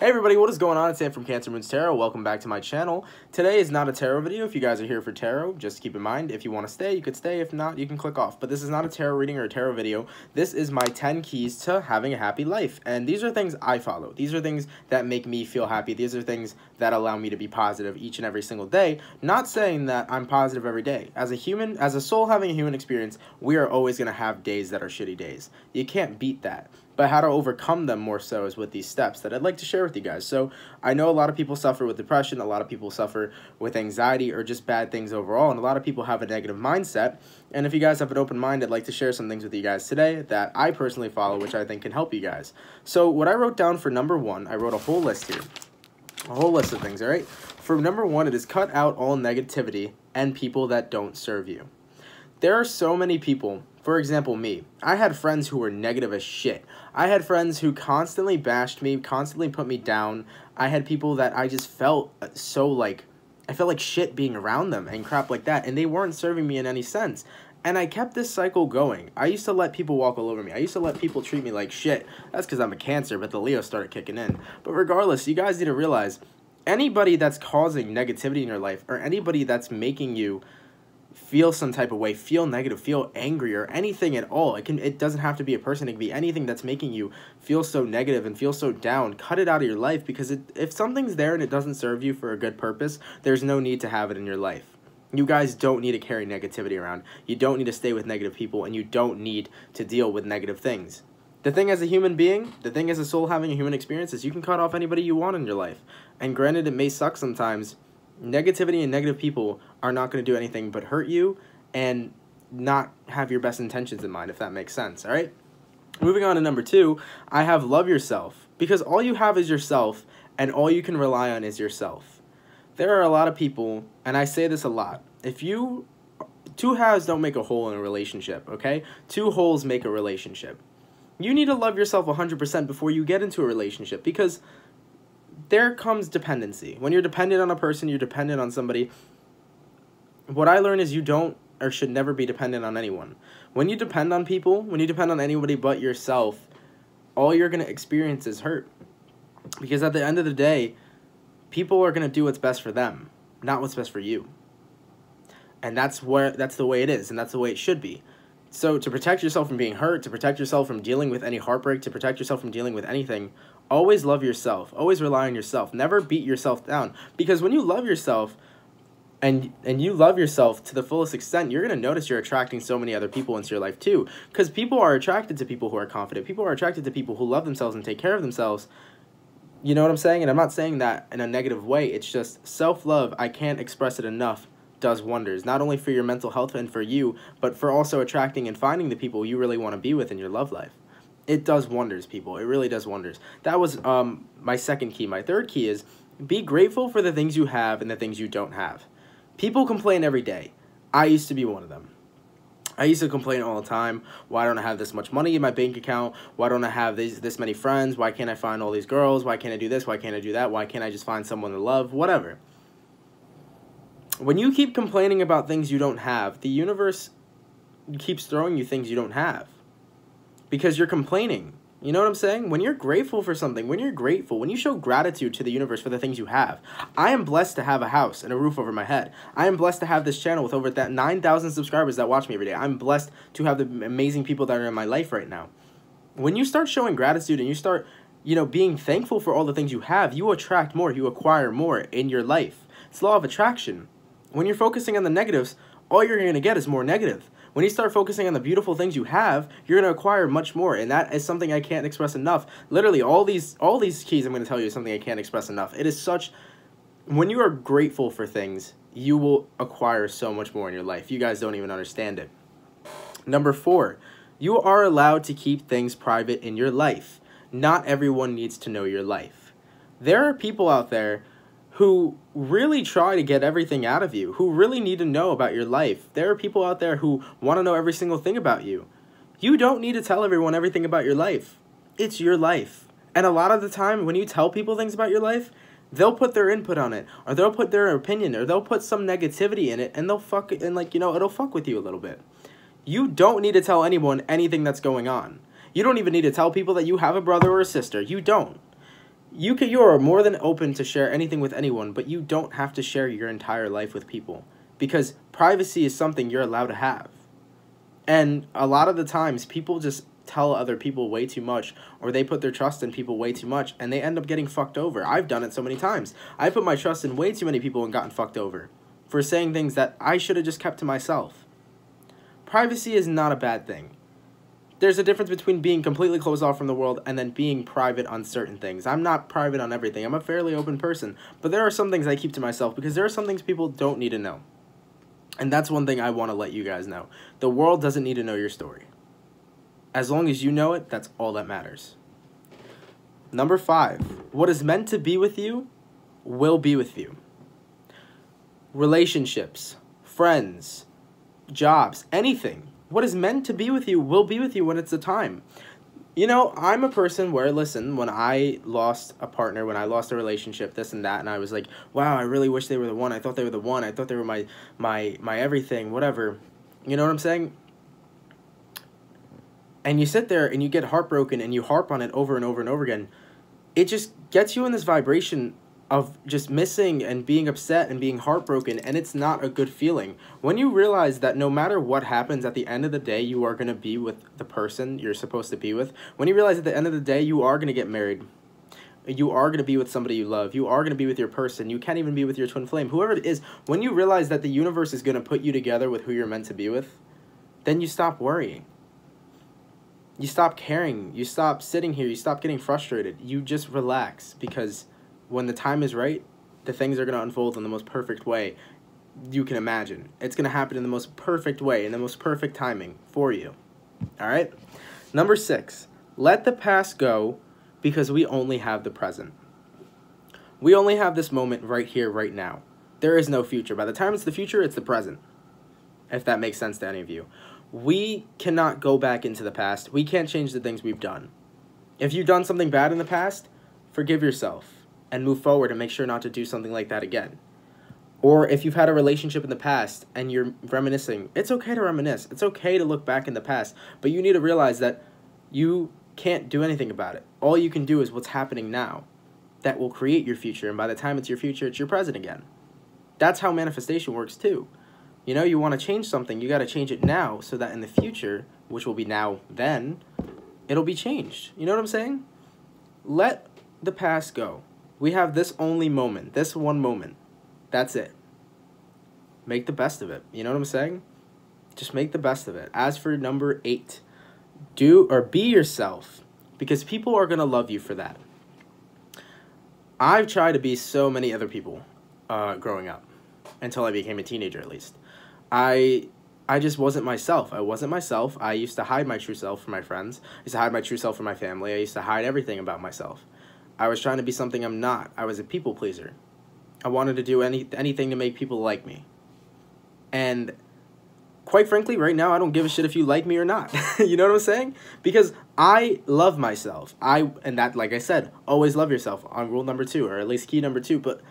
Hey everybody, what is going on? It's Sam from Cancer Moons Tarot. Welcome back to my channel. Today is not a tarot video. If you guys are here for tarot, just keep in mind, if you want to stay, you could stay. If not, you can click off. But this is not a tarot reading or a tarot video. This is my 10 keys to having a happy life. And these are things I follow. These are things that make me feel happy. These are things that allow me to be positive each and every single day. Not saying that I'm positive every day. As a human, as a soul having a human experience, we are always going to have days that are shitty days. You can't beat that. But how to overcome them more so is with these steps that I'd like to share with you guys. So I know a lot of people suffer with depression, a lot of people suffer with anxiety or just bad things overall, and a lot of people have a negative mindset. And if you guys have an open mind, I'd like to share some things with you guys today that I personally follow, which I think can help you guys. So what I wrote down for number one, I wrote a whole list here. A whole list of things, all right? For number one, it is cut out all negativity and people that don't serve you. There are so many people, for example, me. I had friends who were negative as shit. I had friends who constantly bashed me, constantly put me down. I had people that I just felt so like, I felt like shit being around them and crap like that, and they weren't serving me in any sense. And I kept this cycle going. I used to let people walk all over me. I used to let people treat me like shit. That's because I'm a Cancer, but the Leo started kicking in. But regardless, you guys need to realize, anybody that's causing negativity in your life, or anybody that's making you feel some type of way, feel negative, feel angry, or anything at all. It doesn't have to be a person. It can be anything that's making you feel so negative and feel so down. Cut it out of your life, because if something's there and it doesn't serve you for a good purpose, there's no need to have it in your life. You guys don't need to carry negativity around. You don't need to stay with negative people, and you don't need to deal with negative things. The thing as a human being, the thing as a soul having a human experience, is you can cut off anybody you want in your life. And granted, it may suck sometimes. Negativity and negative people are not going to do anything but hurt you and not have your best intentions in mind, if that makes sense, all right? Moving on to number two, I have love yourself, because all you have is yourself, and all you can rely on is yourself. There are a lot of people, and I say this a lot, two halves don't make a whole in a relationship, okay? Two wholes make a relationship. You need to love yourself 100% before you get into a relationship, because there comes dependency. When you're dependent on a person, you're dependent on somebody. What I learned is you don't or should never be dependent on anyone. When you depend on people, when you depend on anybody but yourself, all you're going to experience is hurt. Because at the end of the day, people are going to do what's best for them, not what's best for you. And that's the way it is, and that's the way it should be. So to protect yourself from being hurt, to protect yourself from dealing with any heartbreak, to protect yourself from dealing with anything, always love yourself. Always rely on yourself. Never beat yourself down. Because when you love yourself, and you love yourself to the fullest extent, you're going to notice you're attracting so many other people into your life too. Because people are attracted to people who are confident. People are attracted to people who love themselves and take care of themselves. You know what I'm saying? And I'm not saying that in a negative way. It's just self-love. I can't express it enough. Does wonders, not only for your mental health and for you, but for also attracting and finding the people you really want to be with in your love life. It does wonders, people. It really does wonders. That was my second key. My third key is be grateful for the things you have and the things you don't have. People complain every day. I used to be one of them. I used to complain all the time. Why don't I have this much money in my bank account? Why don't I have this many friends? Why can't I find all these girls? Why can't I do this? Why can't I do that? Why can't I just find someone to love? Whatever. When you keep complaining about things you don't have, the universe keeps throwing you things you don't have. Because you're complaining. You know what I'm saying? When you're grateful for something, when you show gratitude to the universe for the things you have. I am blessed to have a house and a roof over my head. I am blessed to have this channel with over 9,000 subscribers that watch me every day. I'm blessed to have the amazing people that are in my life right now. When you start showing gratitude and you start, being thankful for all the things you have, you attract more, you acquire more in your life. It's law of attraction. When you're focusing on the negatives, all you're going to get is more negative. When you start focusing on the beautiful things you have, you're going to acquire much more, and that is something I can't express enough. Literally, all these keys I'm going to tell you is something I can't express enough. It is such... When you are grateful for things, you will acquire so much more in your life. You guys don't even understand it. Number four, you are allowed to keep things private in your life. Not everyone needs to know your life. There are people out there who really try to get everything out of you, who really need to know about your life. There are people out there who want to know every single thing about you. You don't need to tell everyone everything about your life. It's your life. And a lot of the time, when you tell people things about your life, they'll put their input on it, or they'll put their opinion, or they'll put some negativity in it, and they'll fuck it, and it'll fuck with you a little bit. You don't need to tell anyone anything that's going on. You don't even need to tell people that you have a brother or a sister. You don't. You are more than open to share anything with anyone, but you don't have to share your entire life with people, because privacy is something you're allowed to have. And a lot of the times, people just tell other people way too much, or they put their trust in people way too much, and they end up getting fucked over. I've done it so many times. I put my trust in way too many people and gotten fucked over for saying things that I should have just kept to myself. Privacy is not a bad thing. There's a difference between being completely closed off from the world and then being private on certain things. I'm not private on everything. I'm a fairly open person. But there are some things I keep to myself because there are some things people don't need to know. And that's one thing I want to let you guys know. The world doesn't need to know your story. As long as you know it, that's all that matters. Number 5. What is meant to be with you will be with you. Relationships, friends, jobs, anything. What is meant to be with you will be with you when it's the time. You know, I'm a person where, listen, when I lost a partner, when I lost a relationship, this and that, and I was like, wow, I really wish they were the one. I thought they were the one. I thought they were my everything, whatever. You know what I'm saying? And you sit there and you get heartbroken and you harp on it over and over and over again. It just gets you in this vibration of just missing and being upset and being heartbroken, and it's not a good feeling. When you realize that no matter what happens, at the end of the day, you are going to be with the person you're supposed to be with. When you realize at the end of the day, you are going to get married. You are going to be with somebody you love. You are going to be with your person. You can't even be with your twin flame. Whoever it is, when you realize that the universe is going to put you together with who you're meant to be with, then you stop worrying. You stop caring. You stop sitting here. You stop getting frustrated. You just relax, because when the time is right, the things are going to unfold in the most perfect way you can imagine. It's going to happen in the most perfect way, in the most perfect timing for you. All right? Number 6, let the past go, because we only have the present. We only have this moment right here, right now. There is no future. By the time it's the future, it's the present, if that makes sense to any of you. We cannot go back into the past. We can't change the things we've done. If you've done something bad in the past, forgive yourself and move forward and make sure not to do something like that again. Or if you've had a relationship in the past and you're reminiscing, it's okay to reminisce. It's okay to look back in the past. But you need to realize that you can't do anything about it. All you can do is what's happening now. That will create your future. And by the time it's your future, it's your present again. That's how manifestation works too. You know, you want to change something, you got to change it now so that in the future, which will be now then, it'll be changed. You know what I'm saying? Let the past go. We have this only moment, this one moment. That's it. Make the best of it. You know what I'm saying? Just make the best of it. As for number 8, do or be yourself, because people are going to love you for that. I've tried to be so many other people growing up, until I became a teenager at least. I just wasn't myself. I wasn't myself. I used to hide my true self from my friends. I used to hide my true self from my family. I used to hide everything about myself. I was trying to be something I'm not. I was a people pleaser. I wanted to do anything to make people like me. And quite frankly, right now, I don't give a shit if you like me or not. You know what I'm saying? Because I love myself. And that, like I said, always love yourself on rule number 2, or at least key number 2. But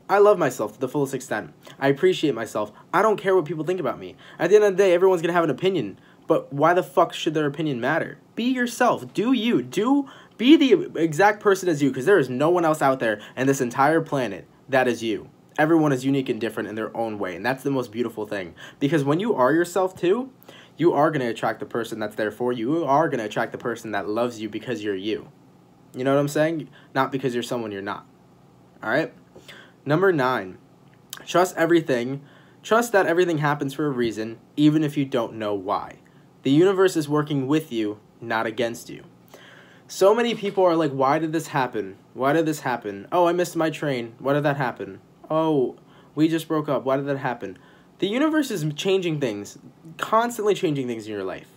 I love myself to the fullest extent. I appreciate myself. I don't care what people think about me. At the end of the day, everyone's going to have an opinion. But why the fuck should their opinion matter? Be yourself. Do you. Be the exact person as you, because there is no one else out there in this entire planet that is you. Everyone is unique and different in their own way, and that's the most beautiful thing. Because when you are yourself too, you are going to attract the person that's there for you. You are going to attract the person that loves you because you're you. You know what I'm saying? Not because you're someone you're not. All right? Number 9, trust everything. Trust that everything happens for a reason, even if you don't know why. The universe is working with you, not against you. So many people are like, why did this happen? Why did this happen? Oh, I missed my train. Why did that happen? Oh, we just broke up. Why did that happen? The universe is changing things, constantly changing things in your life.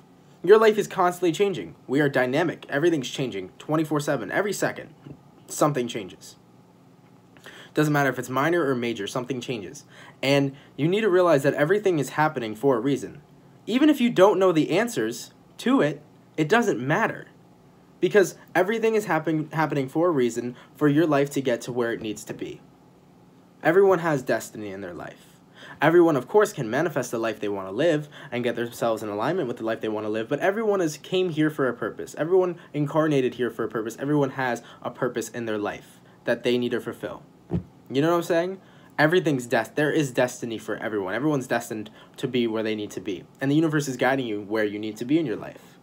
Your life is constantly changing. We are dynamic. Everything's changing 24/7. Every second, something changes. Doesn't matter if it's minor or major, something changes. And you need to realize that everything is happening for a reason. Even if you don't know the answers to it, it doesn't matter. Because everything is happening for a reason, for your life to get to where it needs to be. Everyone has destiny in their life. Everyone, of course, can manifest the life they want to live and get themselves in alignment with the life they want to live, but everyone came here for a purpose. Everyone incarnated here for a purpose. Everyone has a purpose in their life that they need to fulfill. You know what I'm saying? There is destiny for everyone. Everyone's destined to be where they need to be. And the universe is guiding you where you need to be in your life.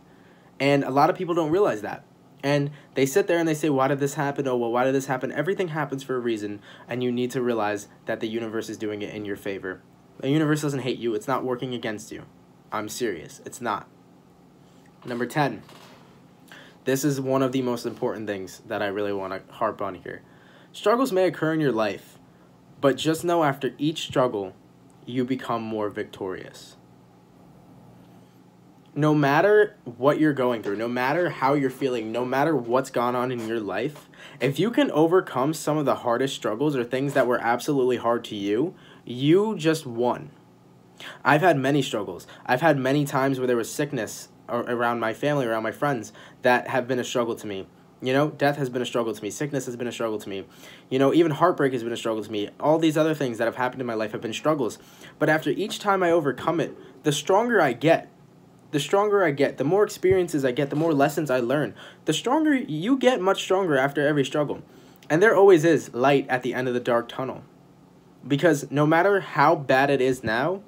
And a lot of people don't realize that. And they sit there and they say, why did this happen? Oh, well, why did this happen? Everything happens for a reason, and you need to realize that the universe is doing it in your favor. The universe doesn't hate you. It's not working against you. I'm serious. It's not. Number 10. This is one of the most important things that I really want to harp on here. Struggles may occur in your life, but just know after each struggle, you become more victorious. No matter what you're going through, no matter how you're feeling, no matter what's gone on in your life, if you can overcome some of the hardest struggles or things that were absolutely hard to you, you just won. I've had many struggles. I've had many times where there was sickness around my family, around my friends, that have been a struggle to me. You know, death has been a struggle to me. Sickness has been a struggle to me. You know, even heartbreak has been a struggle to me. All these other things that have happened in my life have been struggles. But after each time I overcome it, the stronger I get. The more experiences I get, the more lessons I learn. The stronger you get, much stronger after every struggle. And there always is light at the end of the dark tunnel. Because no matter how bad it is now,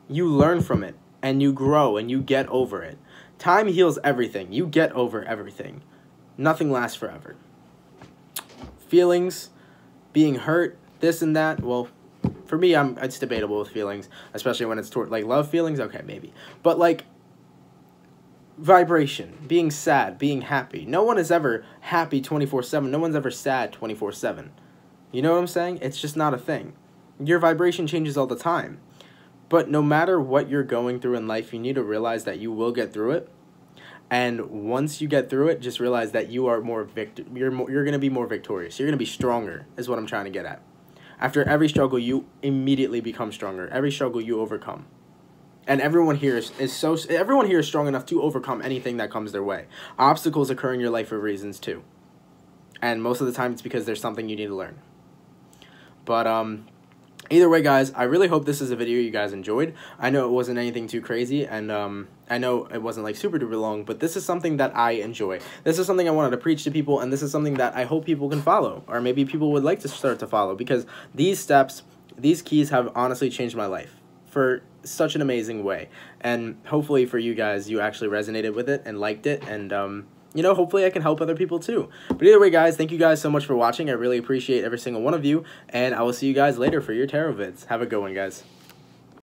you learn from it, and you grow, and you get over it. Time heals everything. You get over everything. Nothing lasts forever. Feelings, being hurt, this and that, well, for me, it's debatable with feelings, especially when it's toward, like, love feelings, okay, maybe. But, like, vibration, being sad, being happy. No one is ever happy 24/7. No one's ever sad 24/7. You know what I'm saying? It's just not a thing. Your vibration changes all the time. But no matter what you're going through in life, you need to realize that you will get through it. And once you get through it, just realize that you are you're going to be more victorious. You're going to be stronger, is what I'm trying to get at. After every struggle, you immediately become stronger. Every struggle you overcome. And everyone here everyone here is strong enough to overcome anything that comes their way. Obstacles occur in your life for reasons too. And most of the time it's because there's something you need to learn. But either way, guys, I really hope this is a video you guys enjoyed. I know it wasn't anything too crazy, and I know it wasn't like super duper long, but this is something that I enjoy. This is something I wanted to preach to people, and this is something that I hope people can follow, or maybe people would like to start to follow, because these steps, these keys have honestly changed my life for such an amazing way. And hopefully for you guys, you actually resonated with it and liked it, and you know, hopefully I can help other people too. But either way, guys, thank you guys so much for watching. I really appreciate every single one of you, and I will see you guys later for your tarot vids. Have a good one, guys.